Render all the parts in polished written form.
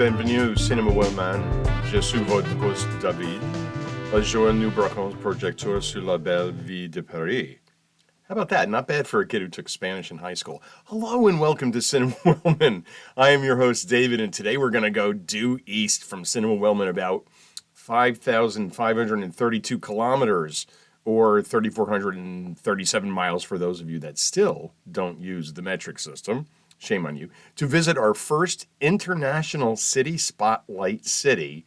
bienvenue au Cinéma Wellman. Je suis votre host David. Aujourd'hui, nous braquons projecteur sur la belle vie de Paris. How about that? Not bad for a kid who took Spanish in high school. Hello and welcome to Cinema Wellman. I am your host David, and today we're going to go due east from Cinema Wellman about 5,532 kilometers, or 3,437 miles for those of you that still don't use the metric system. Shame on you. To visit our first international city spotlight city,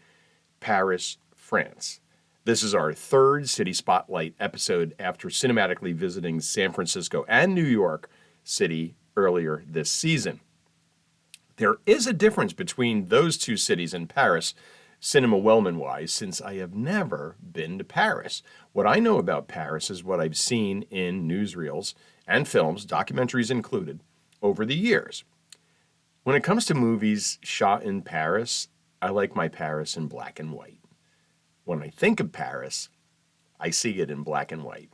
Paris, France. This is our third City Spotlight episode after cinematically visiting San Francisco and New York City earlier this season. There is a difference between those two cities and Paris, Cinema Wellman-wise, since I have never been to Paris. What I know about Paris is what I've seen in newsreels and films, documentaries included, over the years. When it comes to movies shot in Paris, I like my Paris in black and white. When I think of Paris, I see it in black and white.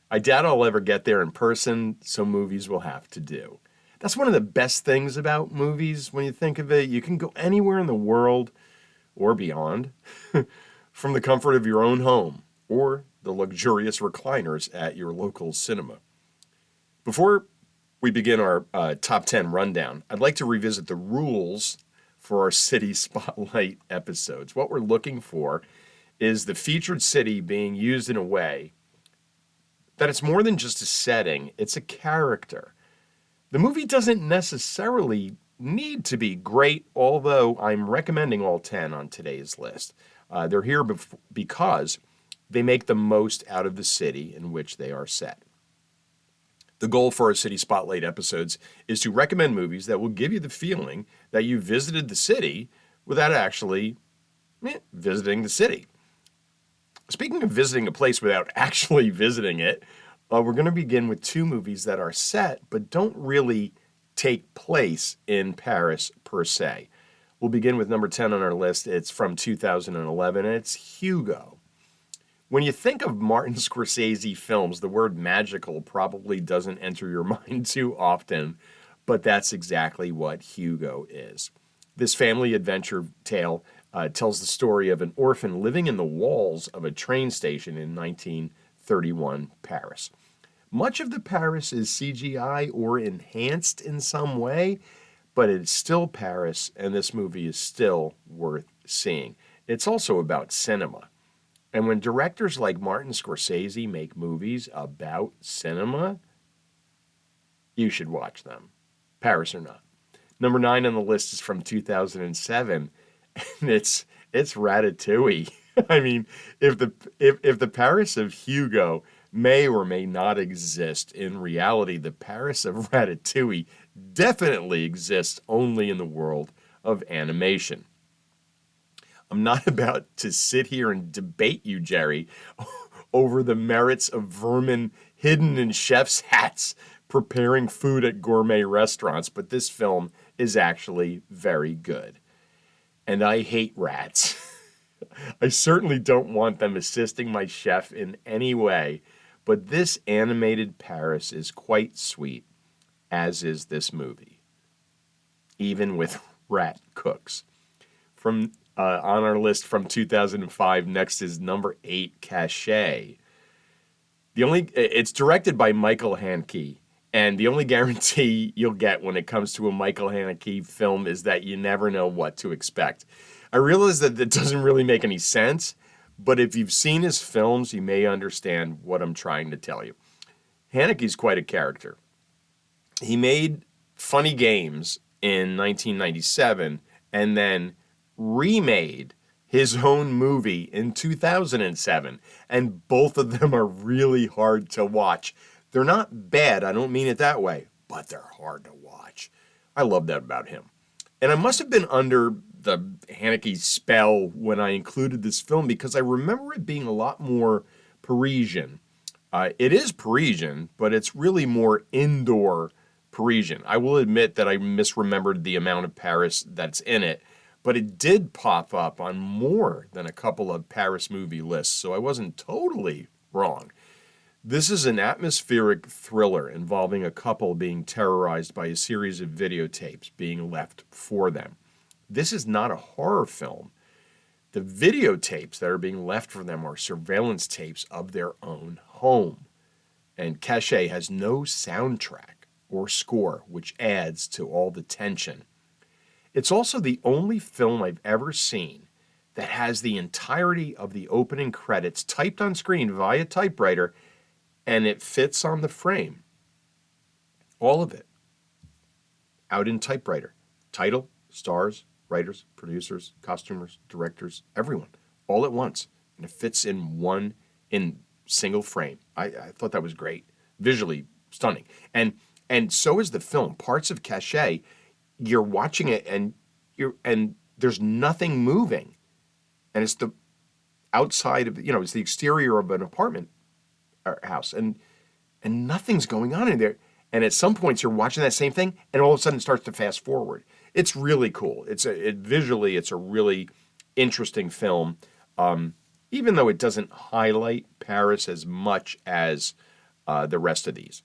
I doubt I'll ever get there in person, so movies will have to do. That's one of the best things about movies when you think of it. You can go anywhere in the world or beyond from the comfort of your own home or the luxurious recliners at your local cinema. Before we begin our top 10 rundown, I'd like to revisit the rules for our City Spotlight episodes. What we're looking for is the featured city being used in a way that it's more than just a setting, it's a character. The movie doesn't necessarily need to be great, although I'm recommending all 10 on today's list. They're here because they make the most out of the city in which they are set. The goal for our City Spotlight episodes is to recommend movies that will give you the feeling that you visited the city without actually visiting the city. Speaking of visiting a place without actually visiting it, we're going to begin with two movies that are set but don't really take place in Paris per se. We'll begin with number 10 on our list. It's from 2011, and it's Hugo. When you think of Martin Scorsese films, the word magical probably doesn't enter your mind too often, but that's exactly what Hugo is. This family adventure tale tells the story of an orphan living in the walls of a train station in 1931 Paris. Much of the Paris is CGI or enhanced in some way, but it's still Paris, and this movie is still worth seeing. It's also about cinema. And when directors like Martin Scorsese make movies about cinema, you should watch them, Paris or not. Number 9 on the list is from 2007, and it's Ratatouille. I mean, if the Paris of Hugo may or may not exist in reality, the Paris of Ratatouille definitely exists only in the world of animation. I'm not about to sit here and debate you, Jerry, over the merits of vermin hidden in chef's hats preparing food at gourmet restaurants, but this film is actually very good. And I hate rats. I certainly don't want them assisting my chef in any way, but this animated Paris is quite sweet, as is this movie, even with rat cooks. On our list from 2005, next is number 8, Caché. It's directed by Michael Haneke, and the only guarantee you'll get when it comes to a Michael Haneke film is that you never know what to expect. I realize that doesn't really make any sense, but if you've seen his films, you may understand what I'm trying to tell you. Haneke's quite a character. He made Funny Games in 1997, and then remade his own movie in 2007, and both of them are really hard to watch. They're not bad, I don't mean it that way, but they're hard to watch. I love that about him. And I must have been under the Haneke spell when I included this film because I remember it being a lot more Parisian. It is Parisian, but it's really more indoor Parisian. I will admit that I misremembered the amount of Paris that's in it, but it did pop up on more than a couple of Paris movie lists, so I wasn't totally wrong. This is an atmospheric thriller involving a couple being terrorized by a series of videotapes being left for them. This is not a horror film. The videotapes that are being left for them are surveillance tapes of their own home. And Caché has no soundtrack or score, which adds to all the tension. It's also the only film I've ever seen that has the entirety of the opening credits typed on screen via typewriter, and it fits on the frame. All of it. Out in typewriter. Title, stars, writers, producers, costumers, directors, everyone, all at once. And it fits in single frame. I thought that was great. Visually stunning. And so is the film. Parts of Caché, you're watching it and there's nothing moving. And it's the outside of, it's the exterior of an apartment house. And nothing's going on in there. And at some points you're watching that same thing, and all of a sudden it starts to fast forward. It's really cool. Visually, it's a really interesting film, even though it doesn't highlight Paris as much as the rest of these.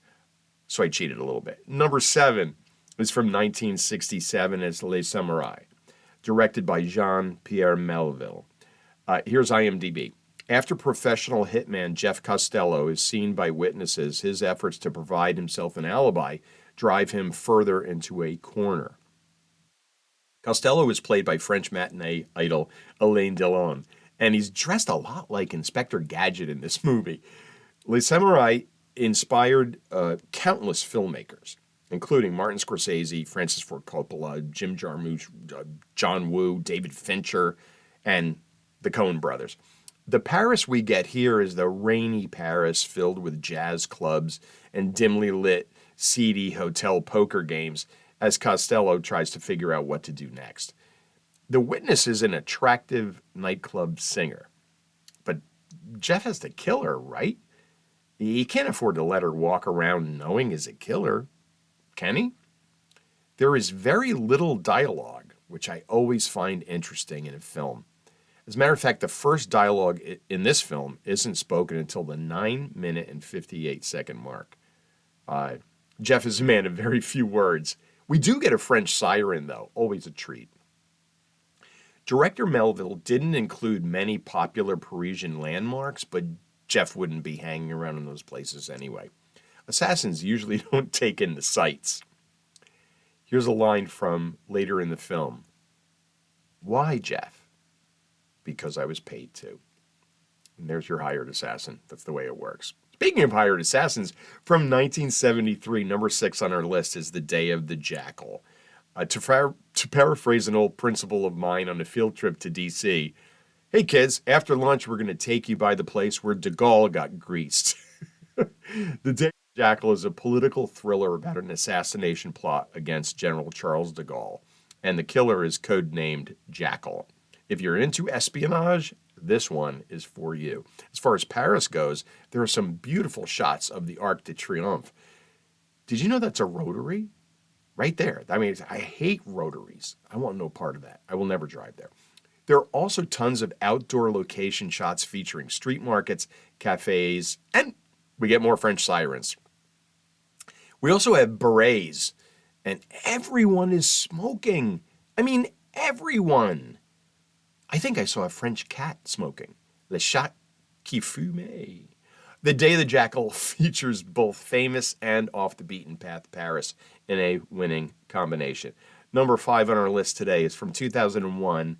So I cheated a little bit. Number 7 is from 1967. It's Les Samouraïs, directed by Jean-Pierre Melville. Here's IMDb. After professional hitman Jeff Costello is seen by witnesses, his efforts to provide himself an alibi drive him further into a corner. Costello is played by French matinee idol Alain Delon, and he's dressed a lot like Inspector Gadget in this movie. Les Samouraïs inspired countless filmmakers, including Martin Scorsese, Francis Ford Coppola, Jim Jarmusch, John Woo, David Fincher, and the Coen brothers. The Paris we get here is the rainy Paris filled with jazz clubs and dimly lit, seedy hotel poker games as Costello tries to figure out what to do next. The witness is an attractive nightclub singer, but Jeff has to kill her, right? He can't afford to let her walk around knowing he's a killer, can he? There is very little dialogue, which I always find interesting in a film. As a matter of fact, the first dialogue in this film isn't spoken until the 9-minute and 58-second mark. Jeff is a man of very few words. We do get a French siren, though, always a treat. Director Melville didn't include many popular Parisian landmarks, but Jeff wouldn't be hanging around in those places anyway. Assassins usually don't take in the sights. Here's a line from later in the film. Why, Jeff? Because I was paid to. And there's your hired assassin. That's the way it works. Speaking of hired assassins, from 1973, number 6 on our list is The Day of the Jackal. To paraphrase an old principal of mine on a field trip to D.C., hey kids, after lunch we're going to take you by the place where de Gaulle got greased. The Day of the Jackal is a political thriller about an assassination plot against General Charles de Gaulle, and the killer is codenamed Jackal. If you're into espionage, this one is for you. As far as Paris goes, there are some beautiful shots of the Arc de Triomphe. Did you know that's a rotary? Right there. I mean, I hate rotaries. I want no part of that. I will never drive there. There are also tons of outdoor location shots featuring street markets, cafes, and we get more French sirens. We also have berets, and everyone is smoking. I mean, everyone. I think I saw a French cat smoking. Le chat qui fume. The Day of the Jackal features both famous and off-the-beaten-path Paris in a winning combination. Number 5 on our list today is from 2001,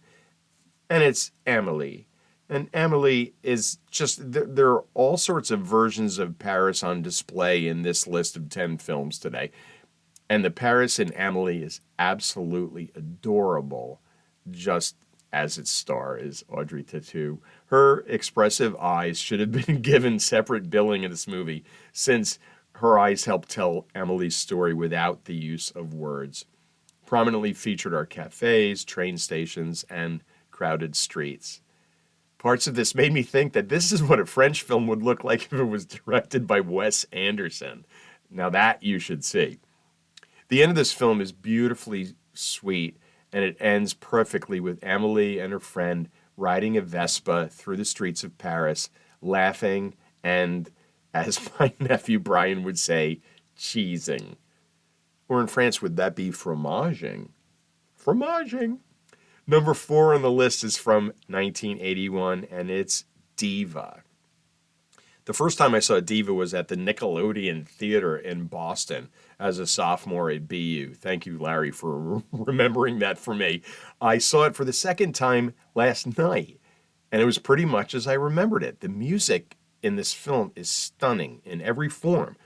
and it's Amélie. And Amélie is just, there are all sorts of versions of Paris on display in this list of 10 films today. And the Paris in Amélie is absolutely adorable, just as its star is Audrey Tautou. Her expressive eyes should have been given separate billing in this movie, since her eyes help tell Amélie's story without the use of words. Prominently featured are cafes, train stations, and crowded streets. Parts of this made me think that this is what a French film would look like if it was directed by Wes Anderson. Now that you should see. The end of this film is beautifully sweet, and it ends perfectly with Amélie and her friend riding a Vespa through the streets of Paris, laughing, and, as my nephew Brian would say, cheesing. Or in France, would that be fromaging? Fromaging. Number 4 on the list is from 1981, and it's Diva. The first time I saw Diva was at the Nickelodeon Theater in Boston as a sophomore at BU. Thank you, Larry, for remembering that for me. I saw it for the second time last night, and it was pretty much as I remembered it. The music in this film is stunning in every form.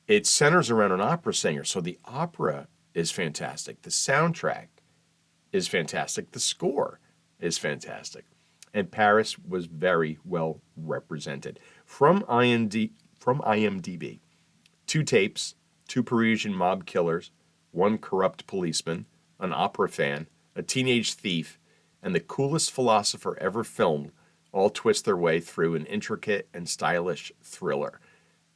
It centers around an opera singer, so the opera is fantastic. The soundtrack is fantastic. The score is fantastic. And Paris was very well represented. From IMDb, 2 tapes, 2 Parisian mob killers, 1 corrupt policeman, an opera fan, a teenage thief, and the coolest philosopher ever filmed all twist their way through an intricate and stylish thriller.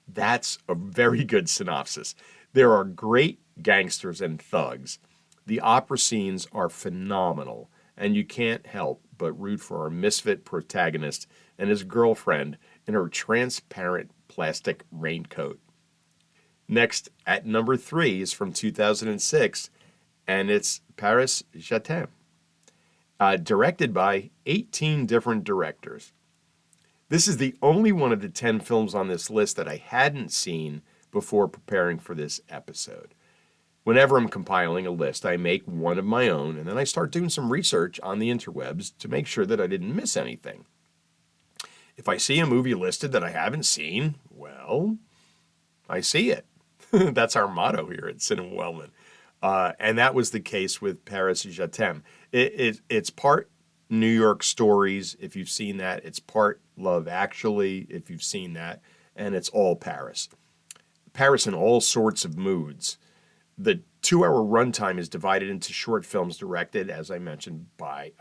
That's a very good synopsis. There are great gangsters and thugs. The opera scenes are phenomenal, and you can't help but root for our misfit protagonist and his girlfriend in her transparent plastic raincoat. Next, at number 3 is from 2006, and it's Paris, Je t'aime, directed by 18 different directors. This is the only one of the 10 films on this list that I hadn't seen before preparing for this episode. Whenever I'm compiling a list, I make one of my own, and then I start doing some research on the interwebs to make sure that I didn't miss anything. If I see a movie listed that I haven't seen, well, I see it. That's our motto here at Cinema Wellman. And that was the case with Paris, Je t'aime. It's part New York Stories, if you've seen that. It's part Love Actually, if you've seen that. And it's all Paris. Paris in all sorts of moods. The 2-hour runtime is divided into short films directed, as I mentioned, by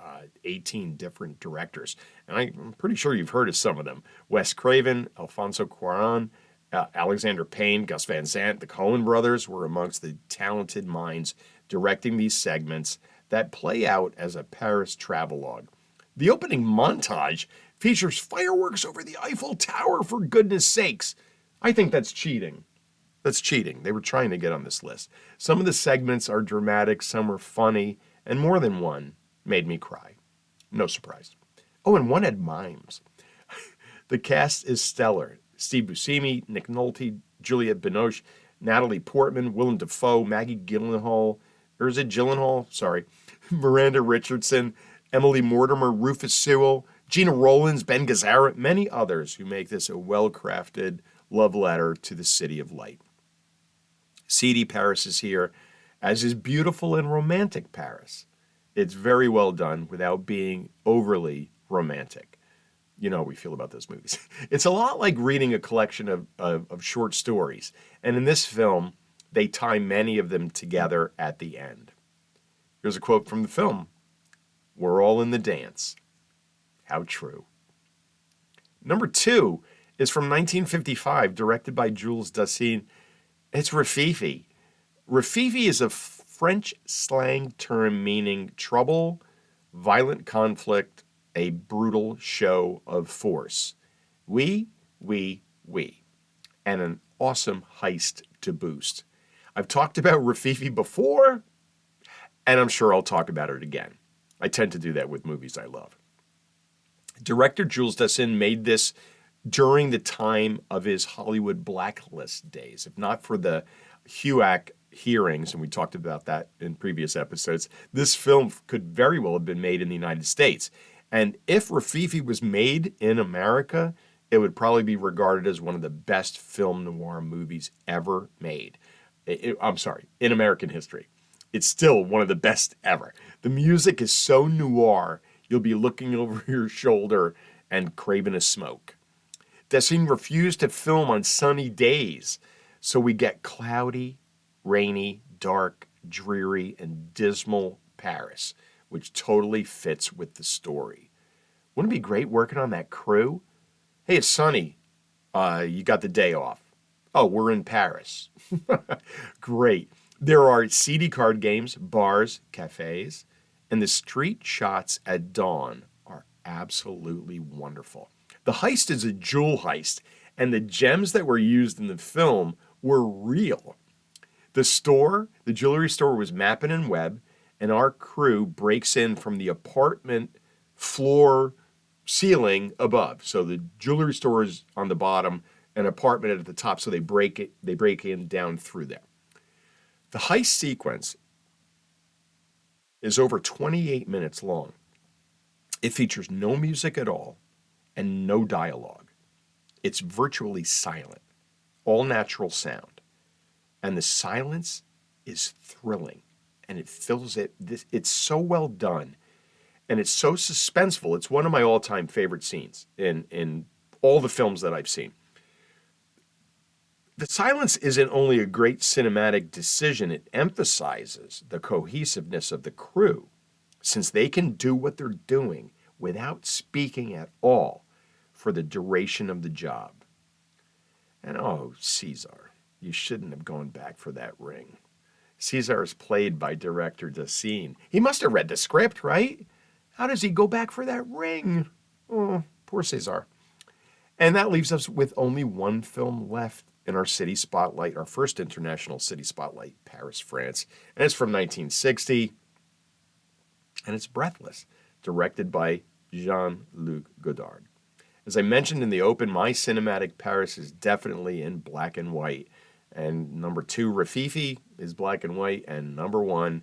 18 different directors. And I'm pretty sure you've heard of some of them. Wes Craven, Alfonso Cuarón, Alexander Payne, Gus Van Sant, the Coen brothers were amongst the talented minds directing these segments that play out as a Paris travelogue. The opening montage features fireworks over the Eiffel Tower, for goodness sakes. I think that's cheating. That's cheating. They were trying to get on this list. Some of the segments are dramatic, some are funny, and more than one made me cry. No surprise. Oh, and one had mimes. The cast is stellar. Steve Buscemi, Nick Nolte, Juliette Binoche, Natalie Portman, Willem Dafoe, Maggie Gyllenhaal, or is it Gyllenhaal? Sorry. Miranda Richardson, Emily Mortimer, Rufus Sewell, Gina Rollins, Ben Gazzara, many others who make this a well-crafted love letter to the City of Light. Seedy Paris is here, as is beautiful and romantic Paris. It's very well done without being overly romantic. You know how we feel about those movies. It's a lot like reading a collection of short stories. And in this film, they tie many of them together at the end. Here's a quote from the film. "We're all in the dance." How true. Number 2 is from 1955, directed by Jules Dassin. It's Rififi. Rififi is a French slang term meaning trouble, violent conflict, a brutal show of force. Oui, and an awesome heist to boost. I've talked about Rififi before, and I'm sure I'll talk about it again. I tend to do that with movies I love. Director Jules Dassin made this during the time of his Hollywood blacklist days. If not for the HUAC hearings, and we talked about that in previous episodes, this film could very well have been made in the United States. And if Rififi was made in America, it would probably be regarded as one of the best film noir movies ever made. I'm sorry, in American history. It's still one of the best ever. The music is so noir, you'll be looking over your shoulder and craving a smoke. Dassin refused to film on sunny days, so we get cloudy, rainy, dark, dreary, and dismal Paris, which totally fits with the story. Wouldn't it be great working on that crew? Hey, it's sunny. You got the day off. Oh, we're in Paris. Great. There are seedy card games, bars, cafes, and the street shots at dawn are absolutely wonderful. The heist is a jewel heist, and the gems that were used in the film were real. The jewelry store was Mappin and Webb, and our crew breaks in from the apartment floor ceiling above. So the jewelry store is on the bottom, an apartment at the top, so they break in down through there. The heist sequence is over 28 minutes long. It features no music at all and no dialogue. It's virtually silent, all natural sound. And the silence is thrilling, and it fills it. It's so well done, and it's so suspenseful. It's one of my all-time favorite scenes in all the films that I've seen. The silence isn't only a great cinematic decision, it emphasizes the cohesiveness of the crew, since they can do what they're doing without speaking at all for the duration of the job. And oh, Caesar, you shouldn't have gone back for that ring. Caesar is played by director Dassin. He must have read the script, right? How does he go back for that ring? Oh, poor Caesar. And that leaves us with only one film left in our city spotlight, our first international city spotlight, Paris, France. And it's from 1960, and it's Breathless, directed by Jean-Luc Godard. As I mentioned in the open, my cinematic Paris is definitely in black and white. And number 2, Rififi, is black and white. And number 1,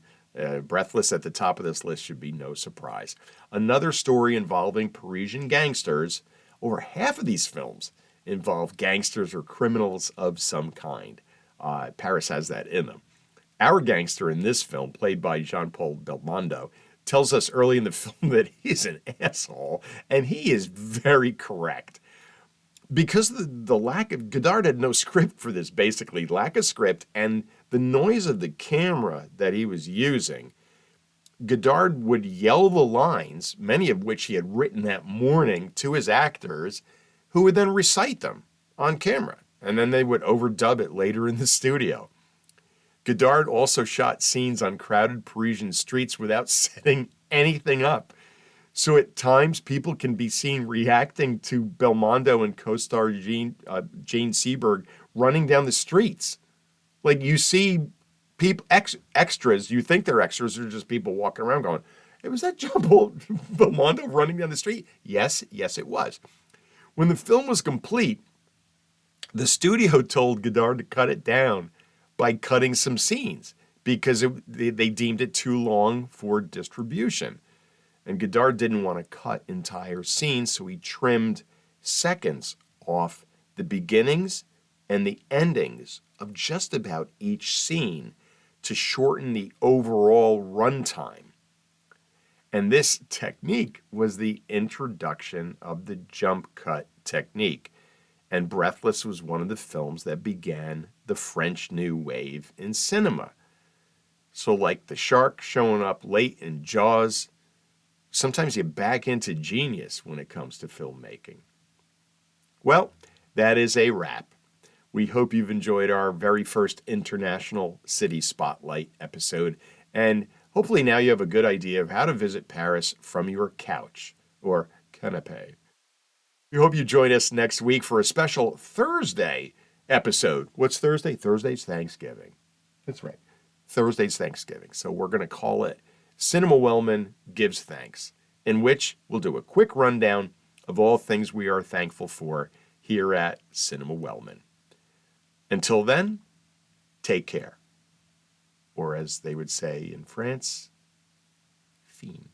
Breathless at the top of this list should be no surprise. Another story involving Parisian gangsters. Over half of these films involve gangsters or criminals of some kind. Paris has that in them. Our gangster in this film, played by Jean-Paul Belmondo, tells us early in the film that he's an asshole, and he is very correct. Because the lack of, Godard had no script for this, basically, lack of script, and the noise of the camera that he was using, Godard would yell the lines, many of which he had written that morning, to his actors, who would then recite them on camera, and then they would overdub it later in the studio. Godard also shot scenes on crowded Parisian streets without setting anything up. So at times, people can be seen reacting to Belmondo and co-star Jane Seberg running down the streets. Like, you see people, extras, you think they're extras, they're just people walking around going, hey, was that Jean-Paul Belmondo running down the street? Yes, it was. When the film was complete, the studio told Godard to cut it down by cutting some scenes because they deemed it too long for distribution. And Godard didn't want to cut entire scenes, so he trimmed seconds off the beginnings and the endings of just about each scene to shorten the overall runtime. And this technique was the introduction of the jump cut technique. And Breathless was one of the films that began the French New Wave in cinema. So like the shark showing up late in Jaws, sometimes you back into genius when it comes to filmmaking. Well, that is a wrap. We hope you've enjoyed our very first International City Spotlight episode, and hopefully now you have a good idea of how to visit Paris from your couch or canapé. We hope you join us next week for a special Thursday episode. What's Thursday? Thursday's Thanksgiving. That's right. Thursday's Thanksgiving. So we're going to call it Cinema Wellman Gives Thanks, in which we'll do a quick rundown of all things we are thankful for here at Cinema Wellman. Until then, take care. Or as they would say in France, fin.